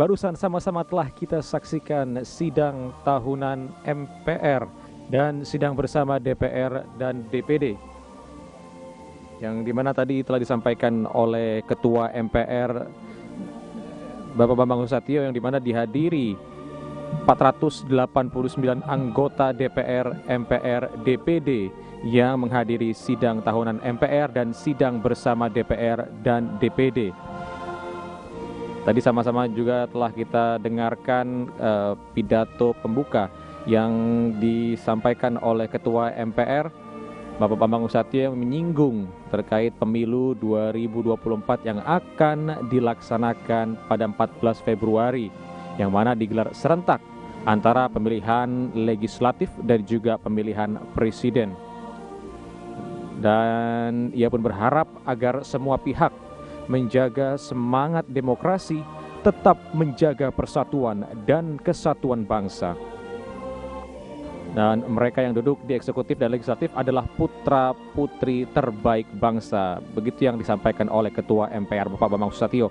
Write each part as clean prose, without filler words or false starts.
barusan sama-sama telah kita saksikan sidang tahunan MPR dan sidang bersama DPR dan DPD. Yang dimana tadi telah disampaikan oleh Ketua MPR Bapak Bambang Susatyo, yang dimana dihadiri 489 anggota DPR, MPR, DPD yang menghadiri sidang tahunan MPR dan sidang bersama DPR dan DPD. Tadi sama-sama juga telah kita dengarkan pidato pembuka yang disampaikan oleh Ketua MPR Bapak Bambang Susatyo, yang menyinggung terkait pemilu 2024 yang akan dilaksanakan pada 14 Februari, yang mana digelar serentak antara pemilihan legislatif dan juga pemilihan presiden. Dan ia pun berharap agar semua pihak menjaga semangat demokrasi, tetap menjaga persatuan dan kesatuan bangsa. Dan mereka yang duduk di eksekutif dan legislatif adalah putra-putri terbaik bangsa. Begitu yang disampaikan oleh Ketua MPR Bapak Bambang Susatyo.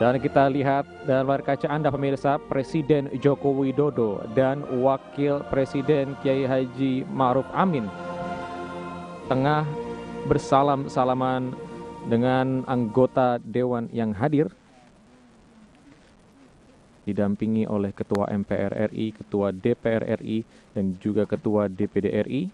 Dan kita lihat dalam layar kaca Anda pemirsa, Presiden Joko Widodo dan Wakil Presiden Kiai Haji Ma'ruf Amin tengah bersalam-salaman dengan anggota Dewan yang hadir, didampingi oleh Ketua MPR RI, Ketua DPR RI, dan juga Ketua DPD RI.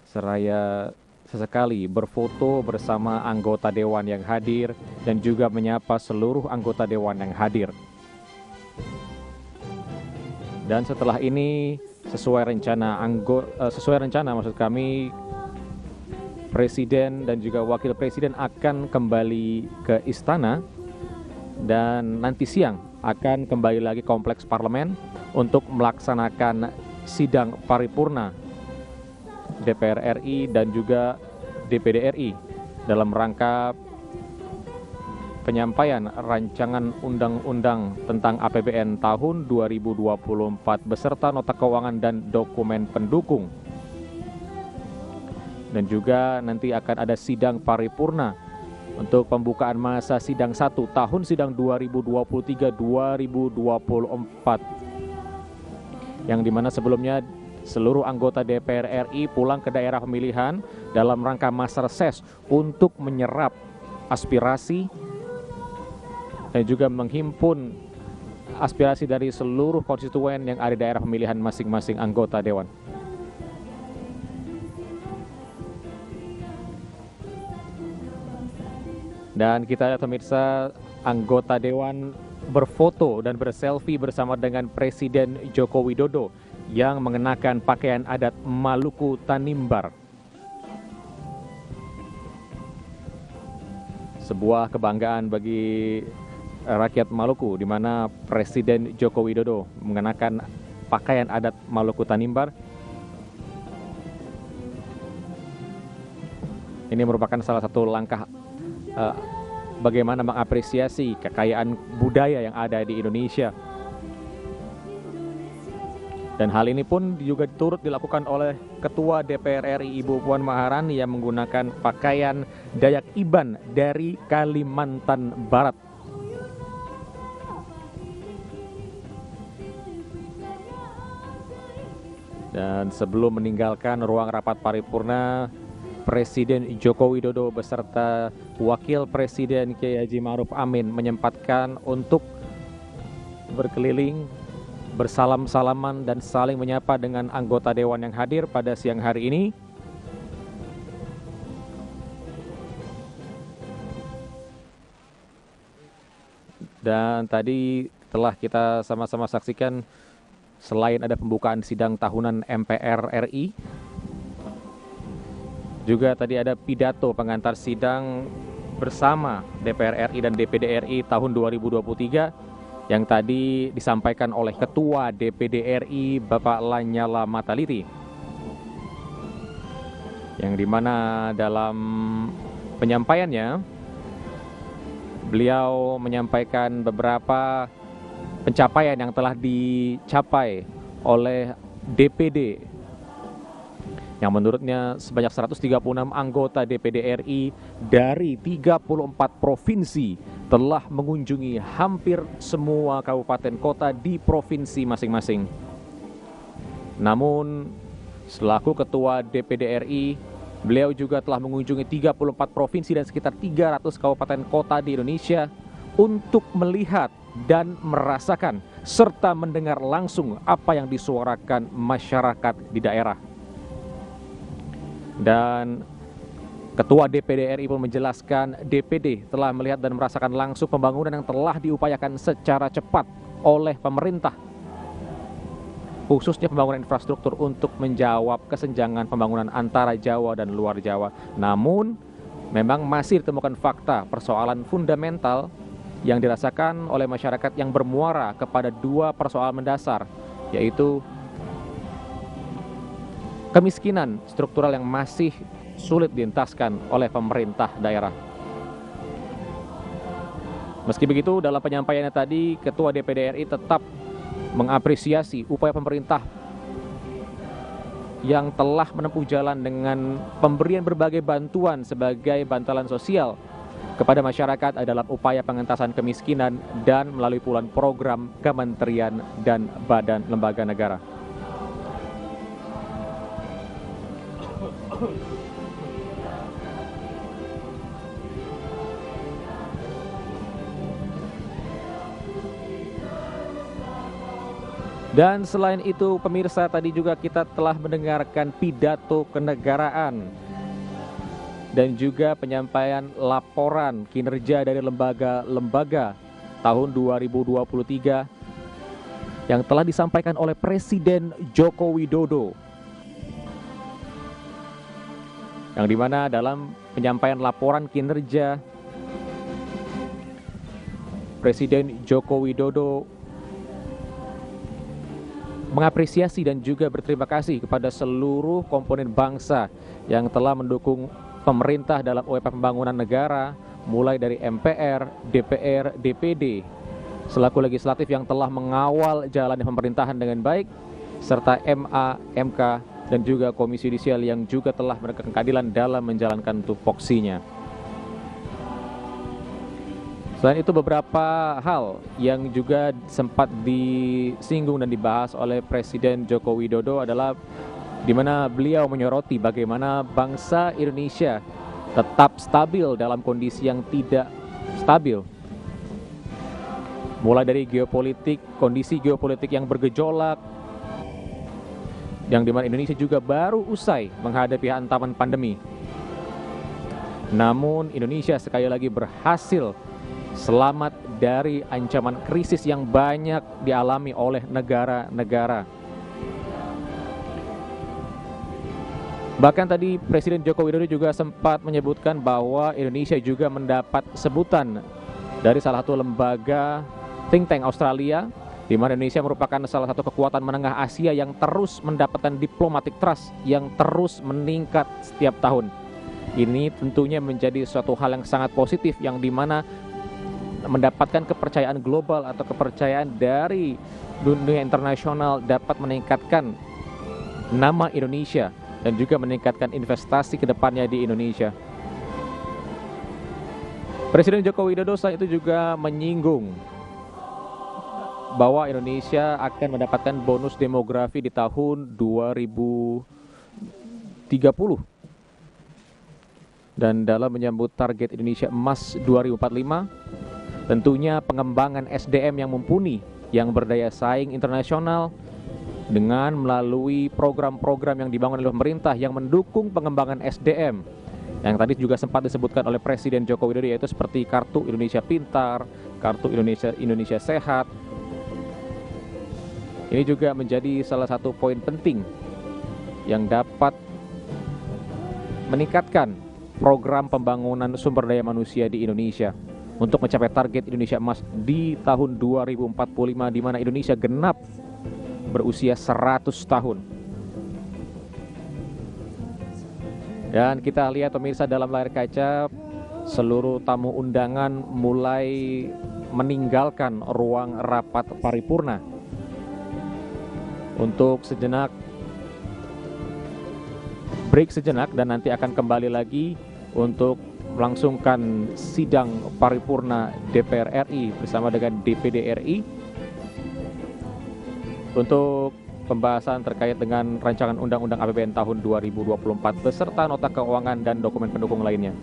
Seraya sesekali berfoto bersama anggota Dewan yang hadir dan juga menyapa seluruh anggota Dewan yang hadir. Dan setelah ini sesuai rencana maksud kami, Presiden dan juga Wakil Presiden akan kembali ke istana dan nanti siang akan kembali lagi kompleks parlemen untuk melaksanakan sidang paripurna DPR RI dan juga DPD RI dalam rangka penyampaian rancangan undang-undang tentang APBN tahun 2024 beserta nota keuangan dan dokumen pendukung. Dan juga nanti akan ada sidang paripurna untuk pembukaan masa sidang 1 tahun sidang 2023-2024, yang dimana sebelumnya seluruh anggota DPR RI pulang ke daerah pemilihan dalam rangka masa reses untuk menyerap aspirasi dan juga menghimpun aspirasi dari seluruh konstituen yang ada di daerah pemilihan masing-masing anggota Dewan. Dan kita lihat pemirsa, anggota Dewan berfoto dan berselfie bersama dengan Presiden Joko Widodo yang mengenakan pakaian adat Maluku Tanimbar. Sebuah kebanggaan bagi rakyat Maluku, di mana Presiden Joko Widodo mengenakan pakaian adat Maluku Tanimbar. Ini merupakan salah satu langkah bagaimana mengapresiasi kekayaan budaya yang ada di Indonesia. Dan hal ini pun juga turut dilakukan oleh Ketua DPR RI Ibu Puan Maharani yang menggunakan pakaian Dayak Iban dari Kalimantan Barat. Dan sebelum meninggalkan ruang rapat paripurna, Presiden Joko Widodo beserta Wakil Presiden Kiai Haji Ma'ruf Amin menyempatkan untuk berkeliling, bersalam-salaman dan saling menyapa dengan anggota Dewan yang hadir pada siang hari ini. Dan tadi telah kita sama-sama saksikan, selain ada pembukaan sidang tahunan MPR RI, juga tadi ada pidato pengantar sidang bersama DPR RI dan DPD RI tahun 2023 yang tadi disampaikan oleh Ketua DPD RI Bapak Lanyala Mataliti, yang dimana dalam penyampaiannya beliau menyampaikan beberapa pencapaian yang telah dicapai oleh DPD, yang menurutnya sebanyak 136 anggota DPD RI dari 34 provinsi telah mengunjungi hampir semua kabupaten kota di provinsi masing-masing. Namun, selaku Ketua DPD RI, beliau juga telah mengunjungi 34 provinsi dan sekitar 300 kabupaten kota di Indonesia untuk melihat dan merasakan serta mendengar langsung apa yang disuarakan masyarakat di daerah. Dan Ketua DPD RI pun menjelaskan DPD telah melihat dan merasakan langsung pembangunan yang telah diupayakan secara cepat oleh pemerintah, khususnya pembangunan infrastruktur untuk menjawab kesenjangan pembangunan antara Jawa dan luar Jawa. Namun, memang masih ditemukan fakta persoalan fundamental yang dirasakan oleh masyarakat yang bermuara kepada dua persoalan mendasar, yaitu kemiskinan struktural yang masih sulit dientaskan oleh pemerintah daerah. Meski begitu, dalam penyampaiannya tadi, Ketua DPD RI tetap mengapresiasi upaya pemerintah yang telah menempuh jalan dengan pemberian berbagai bantuan sebagai bantalan sosial kepada masyarakat dalam upaya pengentasan kemiskinan dan melalui puluhan program kementerian dan badan lembaga negara. Dan selain itu, pemirsa, tadi juga kita telah mendengarkan pidato kenegaraan dan juga penyampaian laporan kinerja dari lembaga-lembaga tahun 2023 yang telah disampaikan oleh Presiden Joko Widodo. Yang dimana dalam penyampaian laporan kinerja, Presiden Joko Widodo mengapresiasi dan juga berterima kasih kepada seluruh komponen bangsa yang telah mendukung pemerintah dalam upaya pembangunan negara, mulai dari MPR, DPR, DPD, selaku legislatif yang telah mengawal jalannya pemerintahan dengan baik, serta MA, MK, dan juga Komisi Yudisial yang juga telah menegakkan keadilan dalam menjalankan tupoksinya. Selain itu, beberapa hal yang juga sempat disinggung dan dibahas oleh Presiden Joko Widodo adalah di mana beliau menyoroti bagaimana bangsa Indonesia tetap stabil dalam kondisi yang tidak stabil. Mulai dari geopolitik, kondisi geopolitik yang bergejolak, yang dimana Indonesia juga baru usai menghadapi hantaman pandemi. Namun Indonesia sekali lagi berhasil selamat dari ancaman krisis yang banyak dialami oleh negara-negara. Bahkan tadi Presiden Joko Widodo juga sempat menyebutkan bahwa Indonesia juga mendapat sebutan dari salah satu lembaga think tank Australia, di mana Indonesia merupakan salah satu kekuatan menengah Asia yang terus mendapatkan diplomatic trust yang terus meningkat setiap tahun. Ini tentunya menjadi suatu hal yang sangat positif, yang dimana mendapatkan kepercayaan global atau kepercayaan dari dunia internasional dapat meningkatkan nama Indonesia dan juga meningkatkan investasi ke depannya di Indonesia. Presiden Joko Widodo saat itu juga menyinggung bahwa Indonesia akan mendapatkan bonus demografi di tahun 2030. Dan dalam menyambut target Indonesia Emas 2045, tentunya pengembangan SDM yang mumpuni, yang berdaya saing internasional, dengan melalui program-program yang dibangun oleh pemerintah yang mendukung pengembangan SDM, yang tadi juga sempat disebutkan oleh Presiden Joko Widodo, yaitu seperti Kartu Indonesia Pintar, Kartu Indonesia Sehat. Ini juga menjadi salah satu poin penting yang dapat meningkatkan program pembangunan sumber daya manusia di Indonesia untuk mencapai target Indonesia Emas di tahun 2045, di mana Indonesia genap berusia 100 tahun. Dan kita lihat pemirsa, dalam layar kaca seluruh tamu undangan mulai meninggalkan ruang rapat paripurna untuk sejenak break sejenak dan nanti akan kembali lagi untuk melangsungkan sidang paripurna DPR RI bersama dengan DPD RI untuk pembahasan terkait dengan rancangan Undang-Undang APBN tahun 2024 beserta nota keuangan dan dokumen pendukung lainnya.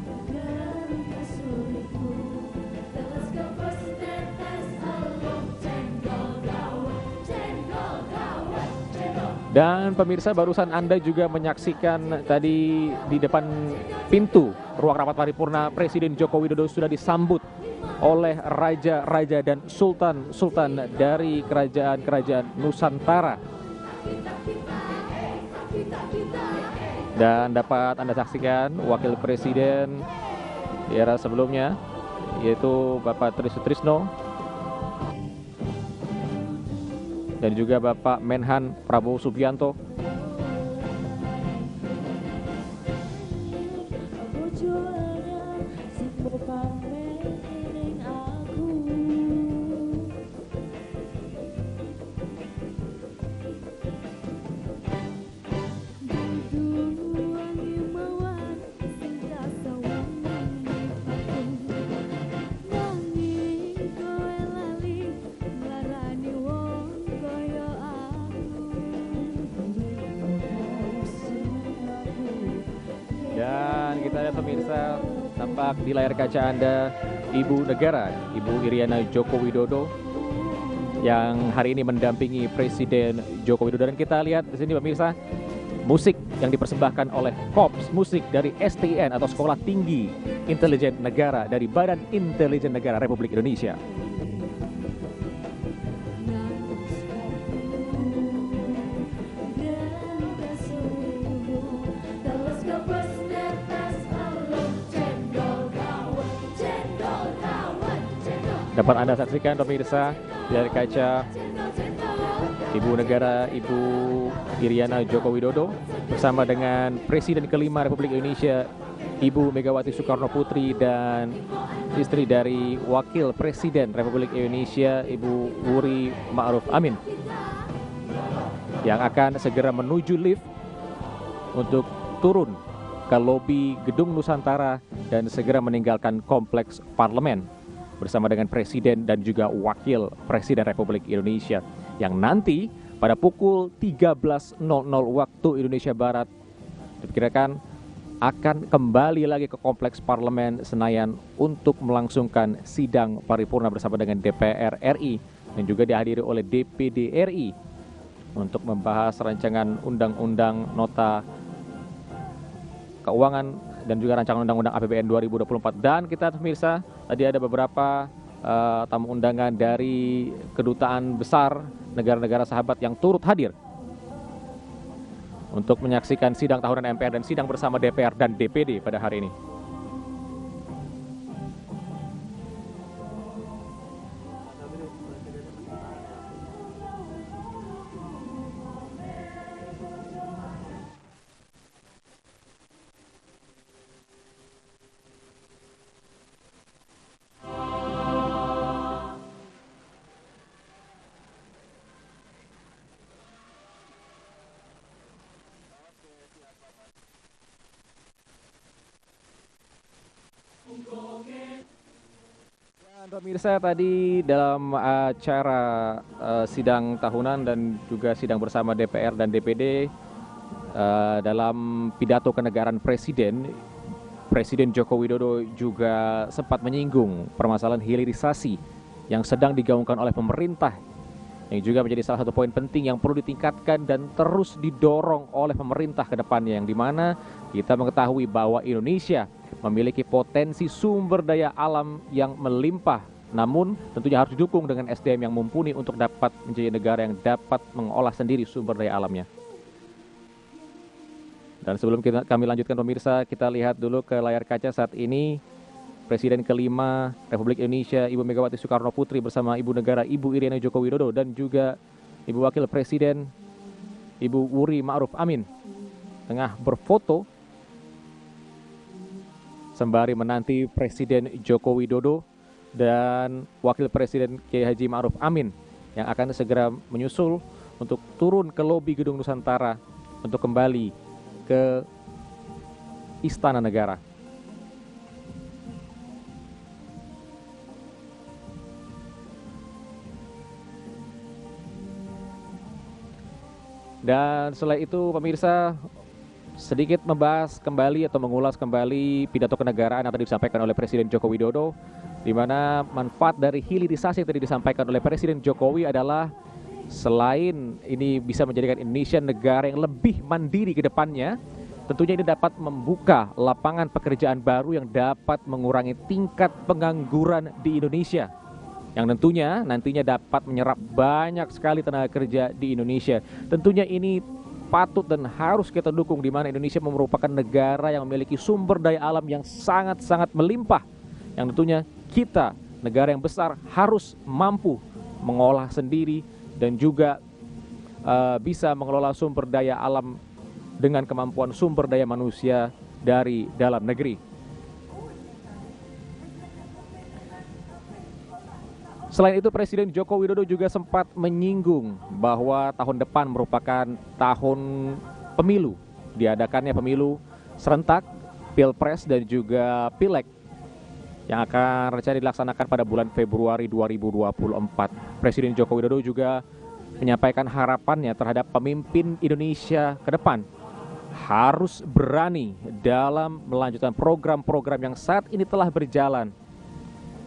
Dan pemirsa, barusan Anda juga menyaksikan tadi di depan pintu ruang rapat paripurna Presiden Joko Widodo sudah disambut oleh raja-raja dan sultan-sultan dari kerajaan-kerajaan Nusantara. Dan dapat Anda saksikan Wakil Presiden di era sebelumnya, yaitu Bapak Tri Sutrisno, dan juga Bapak Menhan Prabowo Subianto. Dan kita lihat pemirsa, tampak di layar kaca Anda Ibu Negara, Ibu Iriana Joko Widodo yang hari ini mendampingi Presiden Joko Widodo. Dan kita lihat di sini pemirsa, musik yang dipersembahkan oleh Korps Musik dari STIN atau Sekolah Tinggi Intelijen Negara dari Badan Intelijen Negara Republik Indonesia. Dapat Anda saksikan pemirsa dari kaca Ibu Negara, Ibu Iriana Joko Widodo bersama dengan Presiden kelima Republik Indonesia, Ibu Megawati Soekarno Putri, dan istri dari Wakil Presiden Republik Indonesia, Ibu Wuri Ma'ruf Amin, yang akan segera menuju lift untuk turun ke lobi Gedung Nusantara dan segera meninggalkan kompleks parlemen bersama dengan Presiden dan juga Wakil Presiden Republik Indonesia, yang nanti pada pukul 13.00 waktu Indonesia Barat diperkirakan akan kembali lagi ke Kompleks Parlemen Senayan untuk melangsungkan sidang paripurna bersama dengan DPR RI dan juga dihadiri oleh DPD RI untuk membahas rancangan undang-undang nota keuangan dan juga rancangan undang-undang APBN 2024. Dan kita pemirsa, tadi ada beberapa tamu undangan dari kedutaan besar negara-negara sahabat yang turut hadir untuk menyaksikan sidang tahunan MPR dan sidang bersama DPR dan DPD pada hari ini. Pemirsa, tadi dalam acara sidang tahunan dan juga sidang bersama DPR dan DPD, dalam pidato kenegaraan Presiden Joko Widodo juga sempat menyinggung permasalahan hilirisasi yang sedang digaungkan oleh pemerintah, yang juga menjadi salah satu poin penting yang perlu ditingkatkan dan terus didorong oleh pemerintah ke depannya, yang dimana kita mengetahui bahwa Indonesia memiliki potensi sumber daya alam yang melimpah, namun tentunya harus didukung dengan SDM yang mumpuni untuk dapat menjadi negara yang dapat mengolah sendiri sumber daya alamnya. Dan sebelum kami lanjutkan pemirsa, kita lihat dulu ke layar kaca saat ini Presiden kelima Republik Indonesia, Ibu Megawati Soekarno Putri bersama Ibu Negara, Ibu Iriana Joko Widodo, dan juga Ibu Wakil Presiden, Ibu Wuri Ma'ruf Amin, tengah berfoto sembari menanti Presiden Joko Widodo dan Wakil Presiden Kiai Haji Ma'ruf Amin yang akan segera menyusul untuk turun ke lobi Gedung Nusantara untuk kembali ke Istana Negara. Dan setelah itu pemirsa, sedikit membahas kembali atau mengulas kembali pidato kenegaraan yang tadi disampaikan oleh Presiden Joko Widodo, di mana manfaat dari hilirisasi yang tadi disampaikan oleh Presiden Jokowi adalah selain ini bisa menjadikan Indonesia negara yang lebih mandiri ke depannya, tentunya ini dapat membuka lapangan pekerjaan baru yang dapat mengurangi tingkat pengangguran di Indonesia, yang tentunya nantinya dapat menyerap banyak sekali tenaga kerja di Indonesia. Tentunya ini patut dan harus kita dukung, di mana Indonesia merupakan negara yang memiliki sumber daya alam yang sangat-sangat melimpah, yang tentunya kita, negara yang besar, harus mampu mengolah sendiri dan juga bisa mengelola sumber daya alam dengan kemampuan sumber daya manusia dari dalam negeri. Selain itu, Presiden Joko Widodo juga sempat menyinggung bahwa tahun depan merupakan tahun pemilu. Diadakannya pemilu serentak, Pilpres dan juga Pileg yang akan rencana dilaksanakan pada bulan Februari 2024. Presiden Joko Widodo juga menyampaikan harapannya terhadap pemimpin Indonesia ke depan harus berani dalam melanjutkan program-program yang saat ini telah berjalan.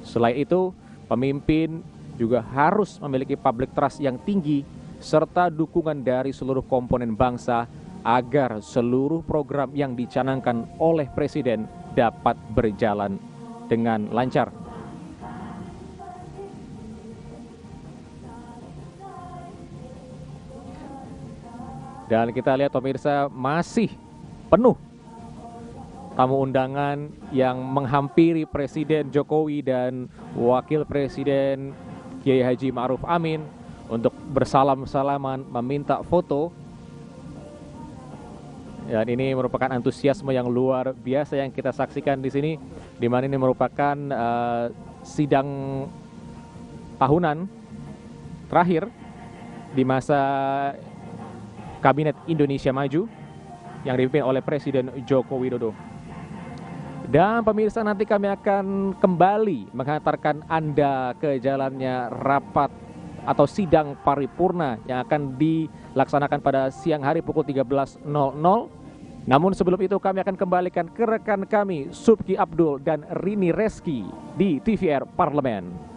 Selain itu, pemimpin juga harus memiliki public trust yang tinggi serta dukungan dari seluruh komponen bangsa agar seluruh program yang dicanangkan oleh Presiden dapat berjalan dengan lancar. Dan kita lihat pemirsa, masih penuh tamu undangan yang menghampiri Presiden Jokowi dan Wakil Presiden Kiai Haji Ma'ruf Amin untuk bersalam-salaman, meminta foto. Dan ini merupakan antusiasme yang luar biasa yang kita saksikan di sini, di mana ini merupakan sidang tahunan terakhir di masa Kabinet Indonesia Maju yang dipimpin oleh Presiden Joko Widodo. Dan pemirsa, nanti kami akan kembali mengantarkan Anda ke jalannya rapat atau sidang paripurna yang akan dilaksanakan pada siang hari pukul 13.00. Namun sebelum itu kami akan kembalikan ke rekan kami Subki Abdul dan Rini Reski di TVR Parlemen.